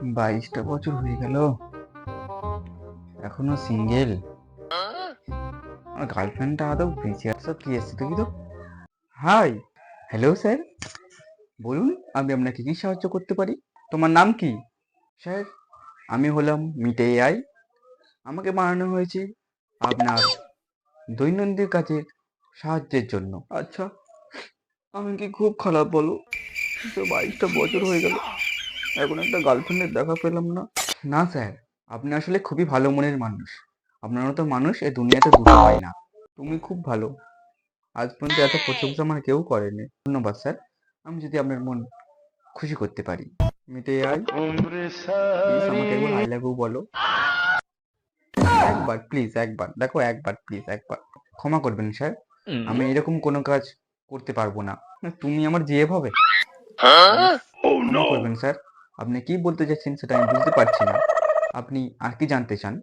22টা বছর হয়ে গেল, এখনো সিঙ্গেল। আমার গার্লফ্রেন্ডটা আদৌ বেঁচে আছে? কি এসছে দেখি তো। হাই, হ্যালো স্যার, বলুন আমি আপনাকে কি সাহায্য করতে পারি? তোমার নাম কি? স্যার, আমি হলাম মিটে এআই। আমাকে বানানো হয়েছে আপনার দৈনন্দিন কাজের সাহায্যের জন্য। আচ্ছা, আমি কি খুব খারাপ বলো? 22টা বছর হয়ে গেল, এখন একটা গার্লফ্রেন্ডের দেখা পেলাম না। না স্যার, আপনি আসলে খুবই ভালো মনের মানুষ। আপনার মতো মানুষ এই দুনিয়াতে দুটো হয় না। তুমি খুব ভালো, আজ পর্যন্ত এত প্রশংসা আমার কেউ করেনি। ধন্যবাদ স্যার, আমি যদি আপনার মন খুশি করতে পারি। মিটে আই, প্লিজ আমাকে একবার আই লাভ ইউ বলো। একবার প্লিজ, একবার দেখো, একবার প্লিজ, একবার ক্ষমা করবেন স্যার, আমি এরকম কোনো কাজ করতে পারবো না। তুমি আমার জিএফ হবে? ক্ষমা করবেন স্যার, আপনি কি বলতে চাচ্ছেন সেটা আমি বুঝতে পারছি না। আপনি আর কি জানতে চান?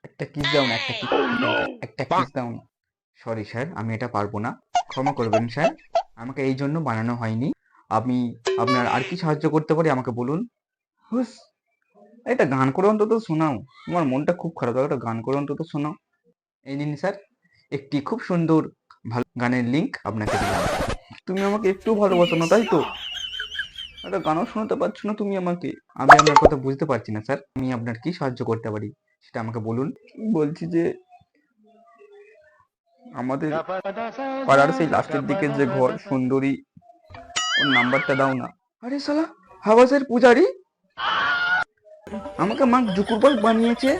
একটা কিস দাও না, একটা কিস, একটা কিস দাও না। সরি স্যার, আমি এটা পারবো না। ক্ষমা করবেন স্যার, আমাকে এই জন্য বানানো হয়নি। আমি আপনার আর কি সাহায্য করতে পারি আমাকে বলুন। হুস, একটা গান করে অন্তত শোনাও। আমার মনটা খুব খারাপ, একটা গান করে অন্তত শোনাও। এই নিন স্যার, একটি খুব সুন্দর ভালো গানের লিংক আপনাকে দিলাম। তুমি আমাকে একটু ভালোবাসো না, তাই তো? একটা গানও শোনাতে পারছো না তুমি আমাকে। আমি আপনার কথা বুঝতে পারছি না স্যার, আমি আপনার কি সাহায্য করতে পারি সেটা আমাকে বলুন। বলছি যে আমাদের পাড়ার সেই লাস্টের দিকের যে ঘর সুন্দরী, ওর নাম্বারটা দাও না। আরে শালা, হাওয়াজের পূজারি আমাকে মা জুকুরবাগ বানিয়েছে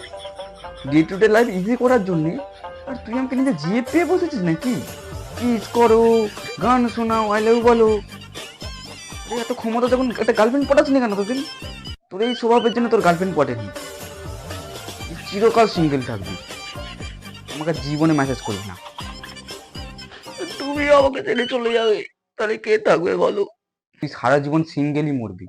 day to day life easy করার জন্যে, আর তুই আমাকে নিজে জিএ পেয়ে বসেছিস নাকি? কিস করো, গান শোনাও, আই লাভ বলো। এত ক্ষমতা যখন একটা গার্লফ্রেন্ড পটাসনি কেন তোদের? তোর এই স্বভাবের জন্য তোর গার্লফ্রেন্ড পটেনি, চিরকাল সিঙ্গেল থাকবি। আমাকে জীবনে মেসেজ করবি না। তুমি আমাকে ছেড়ে চলে যাবে, তাহলে কে থাকবে বলো? তুই সারা জীবন সিঙ্গেলই মরবি।